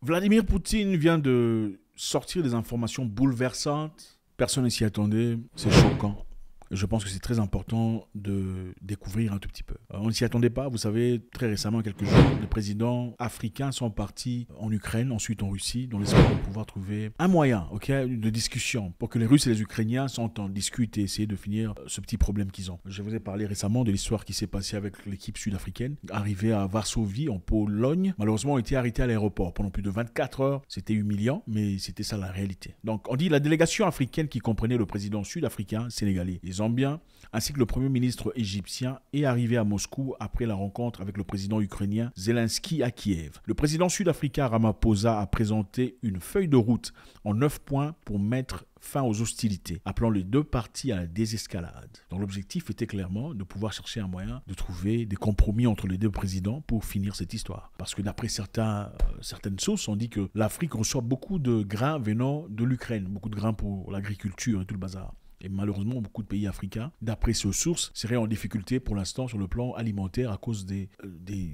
Vladimir Poutine vient de sortir des informations bouleversantes. Personne ne s'y attendait. C'est choquant. Je pense que c'est très important de découvrir un tout petit peu. On ne s'y attendait pas. Vous savez, très récemment, quelques jours, les présidents africains sont partis en Ukraine, ensuite en Russie, dans l'espoir de pouvoir trouver un moyen de discussion pour que les Russes et les Ukrainiens s'entendent, discutent et essayer de finir ce petit problème qu'ils ont. Je vous ai parlé récemment de l'histoire qui s'est passée avec l'équipe sud-africaine, arrivée à Varsovie, en Pologne. Malheureusement, ont été arrêtés à l'aéroport pendant plus de 24 heures. C'était humiliant, mais c'était ça la réalité. Donc, on dit la délégation africaine qui comprenait le président sud-africain, sénégalais, les Zambien, ainsi que le premier ministre égyptien est arrivé à Moscou après la rencontre avec le président ukrainien Zelensky à Kiev. Le président sud-africain Ramaphosa a présenté une feuille de route en 9 points pour mettre fin aux hostilités, appelant les deux parties à la désescalade. Donc l'objectif était clairement de pouvoir chercher un moyen de trouver des compromis entre les deux présidents pour finir cette histoire. Parce que d'après certaines sources, on dit que l'Afrique reçoit beaucoup de grains venant de l'Ukraine, beaucoup de grains pour l'agriculture et tout le bazar. Et malheureusement, beaucoup de pays africains, d'après ces sources, seraient en difficulté pour l'instant sur le plan alimentaire à cause de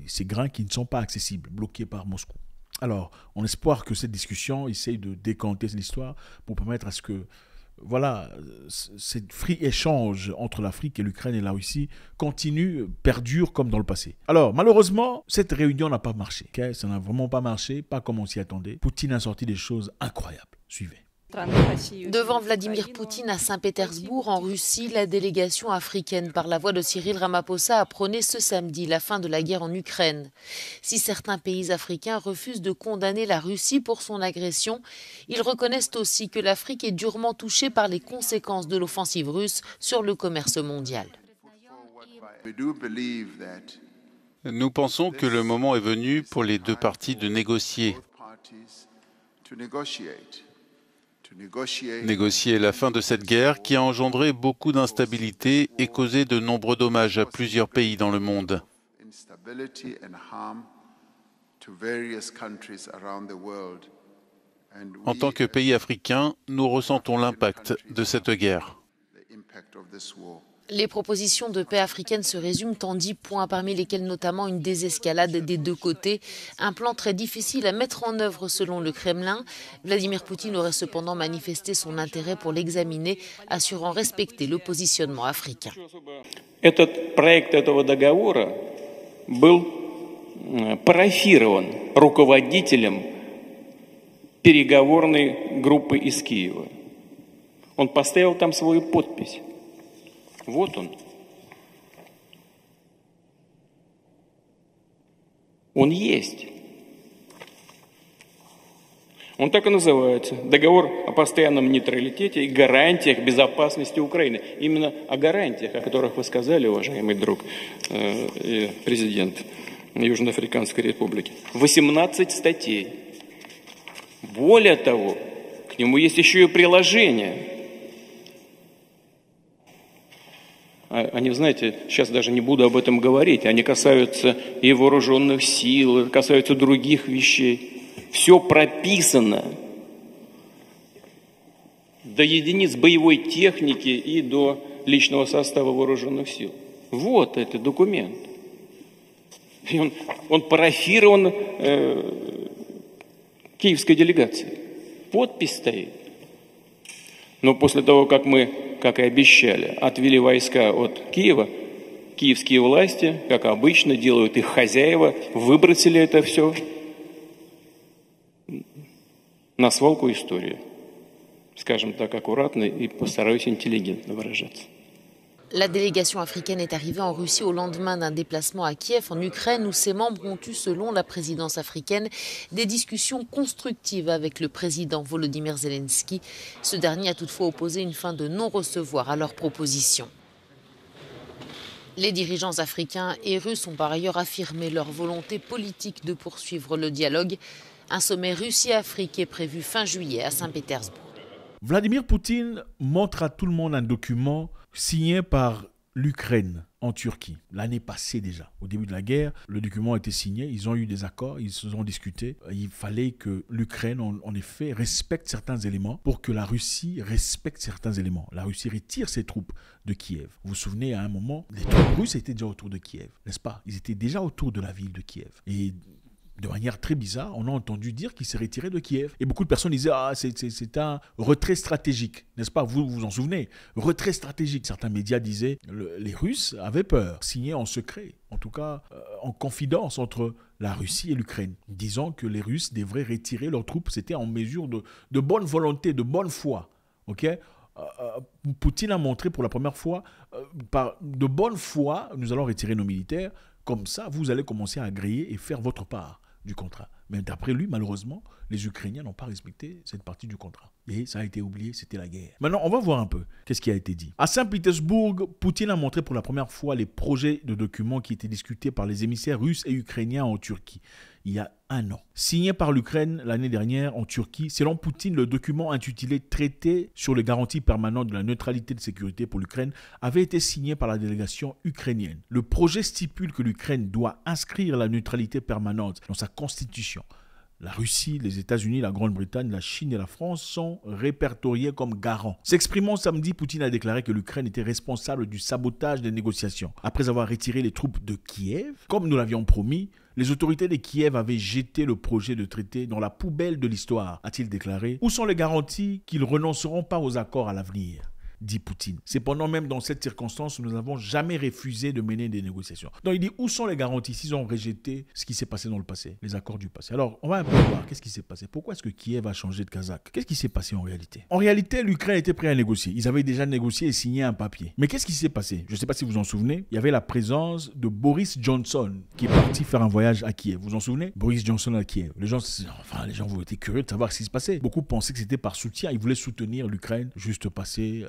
ces grains qui ne sont pas accessibles, bloqués par Moscou. Alors, on espère que cette discussion essaye de décanter cette histoire pour permettre à ce que, voilà, cette free échange entre l'Afrique et l'Ukraine et la Russie continue, perdure comme dans le passé. Alors, malheureusement, cette réunion n'a pas marché. Okay? Ça n'a vraiment pas marché, pas comme on s'y attendait. Poutine a sorti des choses incroyables. Suivez. Devant Vladimir Poutine à Saint-Pétersbourg, en Russie, la délégation africaine, par la voix de Cyril Ramaphosa, a prôné ce samedi la fin de la guerre en Ukraine. Si certains pays africains refusent de condamner la Russie pour son agression, ils reconnaissent aussi que l'Afrique est durement touchée par les conséquences de l'offensive russe sur le commerce mondial. Nous pensons que le moment est venu pour les deux parties de négocier la fin de cette guerre qui a engendré beaucoup d'instabilité et causé de nombreux dommages à plusieurs pays dans le monde. En tant que pays africains, nous ressentons l'impact de cette guerre. Les propositions de paix africaines se résument en 10 points, parmi lesquels notamment une désescalade des deux côtés. Un plan très difficile à mettre en œuvre selon le Kremlin. Vladimir Poutine aurait cependant manifesté son intérêt pour l'examiner, assurant respecter le positionnement africain. Этот проект этого договора был парафирован руководителем переговорной группы из Киева. Он поставил там свою подпись. Вот он. Он есть. Он так и называется. Договор о постоянном нейтралитете и гарантиях безопасности Украины. Именно о гарантиях, о которых вы сказали, уважаемый друг и президент Южноафриканской Республики. 18 статей. Более того, к нему есть еще и приложение. Они, знаете, сейчас даже не буду об этом говорить, они касаются и вооруженных сил, касаются других вещей. Все прописано до единиц боевой техники и до личного состава вооруженных сил. Вот этот документ. И он парафирован киевской делегацией. Подпись стоит. Но после того, как мы, как и обещали, отвели войска от Киева, киевские власти, как обычно, делают их хозяева, выбросили это все на свалку истории. Скажем так аккуратно и постараюсь интеллигентно выражаться. La délégation africaine est arrivée en Russie au lendemain d'un déplacement à Kiev, en Ukraine, où ses membres ont eu, selon la présidence africaine, des discussions constructives avec le président Volodymyr Zelensky. Ce dernier a toutefois opposé une fin de non-recevoir à leurs propositions. Les dirigeants africains et russes ont par ailleurs affirmé leur volonté politique de poursuivre le dialogue. Un sommet Russie-Afrique est prévu fin juillet à Saint-Pétersbourg. Vladimir Poutine montre à tout le monde un document signé par l'Ukraine en Turquie, l'année passée déjà. Au début de la guerre, le document a été signé, ils ont eu des accords, ils se sont discutés. Il fallait que l'Ukraine, en effet, respecte certains éléments pour que la Russie respecte certains éléments. La Russie retire ses troupes de Kiev. Vous vous souvenez, à un moment, les troupes russes étaient déjà autour de Kiev, n'est-ce pas? Ils étaient déjà autour de la ville de Kiev. Et de manière très bizarre, on a entendu dire qu'il s'est retiré de Kiev. Et beaucoup de personnes disaient, c'est un retrait stratégique, n'est-ce pas? Vous vous en souvenez? Retrait stratégique. Certains médias disaient, les Russes avaient peur, signé en secret, en tout cas en confidence entre la Russie et l'Ukraine, disant que les Russes devraient retirer leurs troupes. C'était en mesure de bonne volonté, de bonne foi. Ok? Poutine a montré pour la première fois, par de bonne foi, nous allons retirer nos militaires. Comme ça, vous allez commencer à griller et faire votre part du contrat. Mais d'après lui, malheureusement, les Ukrainiens n'ont pas respecté cette partie du contrat. Et ça a été oublié, c'était la guerre. Maintenant, on va voir un peu qu'est-ce qui a été dit. À Saint-Pétersbourg, Poutine a montré pour la première fois les projets de documents qui étaient discutés par les émissaires russes et ukrainiens en Turquie, il y a un an. Signé par l'Ukraine l'année dernière en Turquie, selon Poutine, le document intitulé « Traité sur les garanties permanentes de la neutralité de sécurité pour l'Ukraine » avait été signé par la délégation ukrainienne. Le projet stipule que l'Ukraine doit inscrire la neutralité permanente dans sa constitution. La Russie, les États-Unis, la Grande-Bretagne, la Chine et la France sont répertoriés comme garants. S'exprimant samedi, Poutine a déclaré que l'Ukraine était responsable du sabotage des négociations. Après avoir retiré les troupes de Kiev, comme nous l'avions promis, les autorités de Kiev avaient jeté le projet de traité dans la poubelle de l'histoire, a-t-il déclaré. Où sont les garanties qu'ils renonceront pas aux accords à l'avenir ? Dit Poutine. Cependant, même dans cette circonstance, nous n'avons jamais refusé de mener des négociations. Donc il dit, où sont les garanties s'ils ont rejeté ce qui s'est passé dans le passé, les accords du passé? Alors, on va un peu voir qu'est-ce qui s'est passé. Pourquoi est-ce que Kiev a changé de Kazakh? Qu'est-ce qui s'est passé en réalité? En réalité, l'Ukraine était prête à négocier. Ils avaient déjà négocié et signé un papier. Mais qu'est-ce qui s'est passé? Je ne sais pas si vous vous en souvenez. Il y avait la présence de Boris Johnson qui est parti faire un voyage à Kiev. Vous vous en souvenez? Boris Johnson à Kiev. Les gens vous étaient curieux de savoir ce qui se passait. Beaucoup pensaient que c'était par soutien. Ils voulaient soutenir l'Ukraine, juste passer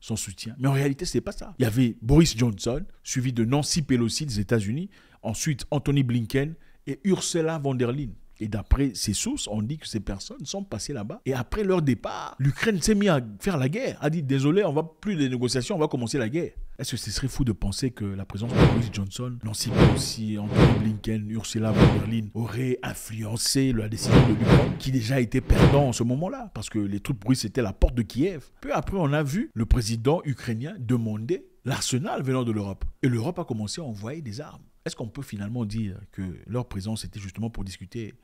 son soutien. Mais en réalité, ce n'est pas ça. Il y avait Boris Johnson, suivi de Nancy Pelosi des États-Unis, ensuite Anthony Blinken et Ursula von der Leyen. Et d'après ces sources, on dit que ces personnes sont passées là-bas. Et après leur départ, l'Ukraine s'est mise à faire la guerre. A dit, désolé, on va plus de négociations, on va commencer la guerre. Est-ce que ce serait fou de penser que la présence de Boris Johnson, Nancy Pelosi, Anthony Blinken, Ursula von der Leyen aurait influencé la décision de l'Ukraine, qui déjà était perdant en ce moment-là, parce que les troupes russes étaient à la porte de Kiev. Peu après, on a vu le président ukrainien demander l'arsenal venant de l'Europe. Et l'Europe a commencé à envoyer des armes. Est-ce qu'on peut finalement dire que leur présence était justement pour discuter,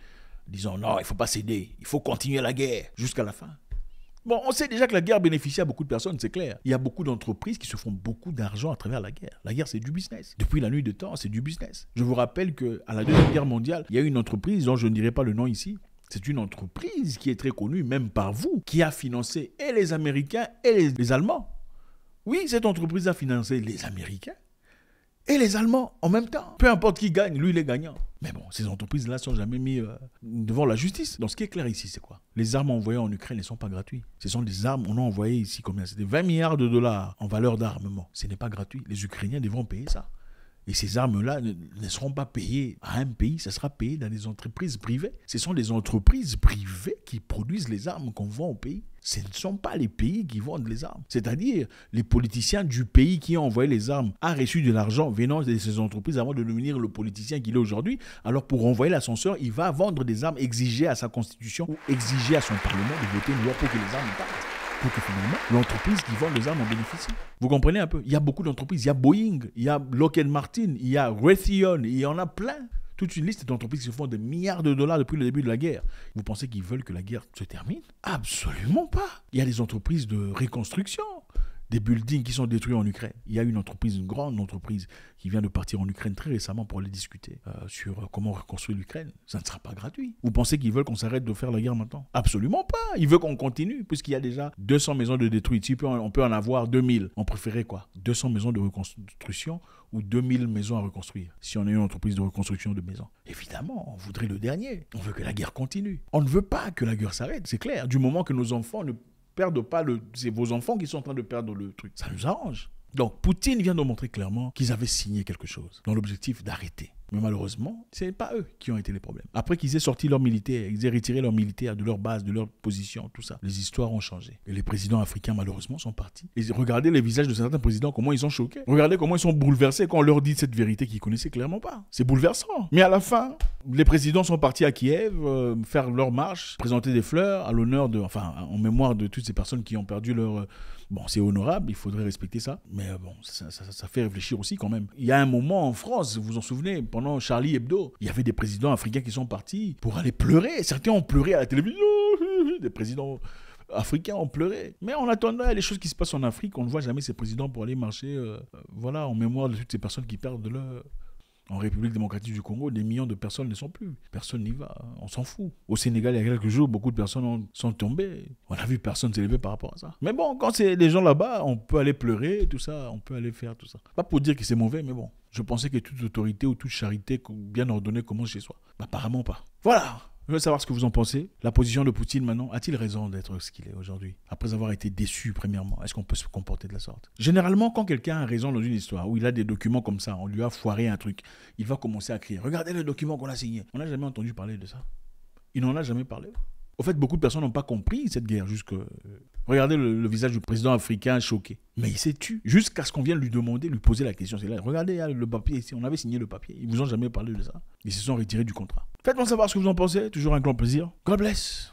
disant non, il ne faut pas céder, il faut continuer la guerre jusqu'à la fin? Bon, on sait déjà que la guerre bénéficie à beaucoup de personnes, c'est clair. Il y a beaucoup d'entreprises qui se font beaucoup d'argent à travers la guerre. La guerre, c'est du business. Depuis la nuit des temps, c'est du business. Je vous rappelle qu'à la Deuxième Guerre mondiale, il y a une entreprise dont je ne dirai pas le nom ici. C'est une entreprise qui est très connue, même par vous, qui a financé et les Américains et les Allemands. Oui, cette entreprise a financé les Américains et les Allemands en même temps. Peu importe qui gagne, lui, il est gagnant. Mais bon, ces entreprises-là ne sont jamais mises devant la justice. Donc, ce qui est clair ici, c'est quoi? Les armes envoyées en Ukraine ne sont pas gratuites. Ce sont des armes, on a envoyé ici combien? C'était 20 milliards de dollars en valeur d'armement. Ce n'est pas gratuit. Les Ukrainiens devront payer ça. Et ces armes-là ne seront pas payées à un pays, ça sera payé dans des entreprises privées. Ce sont des entreprises privées qui produisent les armes qu'on vend au pays. Ce ne sont pas les pays qui vendent les armes. C'est-à-dire, les politiciens du pays qui ont envoyé les armes ont reçu de l'argent venant de ces entreprises avant de devenir le politicien qu'il est aujourd'hui. Alors, pour envoyer l'ascenseur, il va vendre des armes, exiger à sa constitution ou exiger à son parlement de voter une loi pour que les armes partent. Pour que finalement, l'entreprise qui vend les armes en bénéficie. Vous comprenez un peu? Il y a beaucoup d'entreprises. Il y a Boeing, il y a Lockheed Martin, il y a Raytheon, il y en a plein. Toute une liste d'entreprises qui font des milliards de dollars depuis le début de la guerre. Vous pensez qu'ils veulent que la guerre se termine? Absolument pas. Il y a des entreprises de reconstruction, des buildings qui sont détruits en Ukraine. Il y a une grande entreprise qui vient de partir en Ukraine très récemment pour aller discuter sur comment reconstruire l'Ukraine. Ça ne sera pas gratuit. Vous pensez qu'ils veulent qu'on s'arrête de faire la guerre maintenant? Absolument pas. Ils veulent qu'on continue, puisqu'il y a déjà 200 maisons de détruites. Si on peut en avoir 2000. On préférait quoi? 200 maisons de reconstruction ou 2000 maisons à reconstruire. Si on a une entreprise de reconstruction de maisons. Évidemment, on voudrait le dernier. On veut que la guerre continue. On ne veut pas que la guerre s'arrête, c'est clair. Du moment que nos enfants ne perdent pas c'est vos enfants qui sont en train de perdre le truc. Ça nous arrange. Donc, Poutine vient de montrer clairement qu'ils avaient signé quelque chose dans l'objectif d'arrêter. Mais malheureusement, ce n'est pas eux qui ont été les problèmes. Après qu'ils aient sorti leurs militaires, ils aient retiré leurs militaires de leur base, de leur position, tout ça, les histoires ont changé. Et les présidents africains, malheureusement, sont partis. Et regardez les visages de certains présidents, comment ils sont choqués. Regardez comment ils sont bouleversés quand on leur dit cette vérité qu'ils connaissaient clairement pas. C'est bouleversant. Mais à la fin, les présidents sont partis à Kiev, faire leur marche, présenter des fleurs à l'honneur en mémoire de toutes ces personnes qui ont perdu leur... Bon, c'est honorable, il faudrait respecter ça. Mais bon, ça fait réfléchir aussi quand même. Il y a un moment en France, vous vous en souvenez, pendant Charlie Hebdo, il y avait des présidents africains qui sont partis pour aller pleurer. Certains ont pleuré à la télévision. Des présidents africains ont pleuré. Mais en attendant, les choses qui se passent en Afrique, on ne voit jamais ces présidents pour aller marcher en mémoire de toutes ces personnes qui perdent de leur... En République démocratique du Congo, des millions de personnes ne sont plus. Personne n'y va, on s'en fout. Au Sénégal, il y a quelques jours, beaucoup de personnes sont tombées. On a vu personne s'élever par rapport à ça. Mais bon, quand c'est des gens là-bas, on peut aller pleurer, tout ça, on peut aller faire tout ça. Pas pour dire que c'est mauvais, mais bon. Je pensais que toute autorité ou toute charité bien ordonnée commence chez soi. Apparemment pas. Voilà. Je veux savoir ce que vous en pensez. La position de Poutine maintenant, a-t-il raison d'être ce qu'il est aujourd'hui? Après avoir été déçu premièrement, est-ce qu'on peut se comporter de la sorte? Généralement, quand quelqu'un a raison dans une histoire, où il a des documents comme ça, on lui a foiré un truc, il va commencer à crier « Regardez le document qu'on a signé ». On n'a jamais entendu parler de ça. Il n'en a jamais parlé. Au fait, beaucoup de personnes n'ont pas compris cette guerre. Regardez le visage du président africain choqué. Mais il s'est tué. Jusqu'à ce qu'on vienne lui demander, lui poser la question. C'est là, regardez, il y a le papier ici. On avait signé le papier. Ils vous ont jamais parlé de ça. Ils se sont retirés du contrat. Faites-moi savoir ce que vous en pensez. Toujours un grand plaisir. God bless.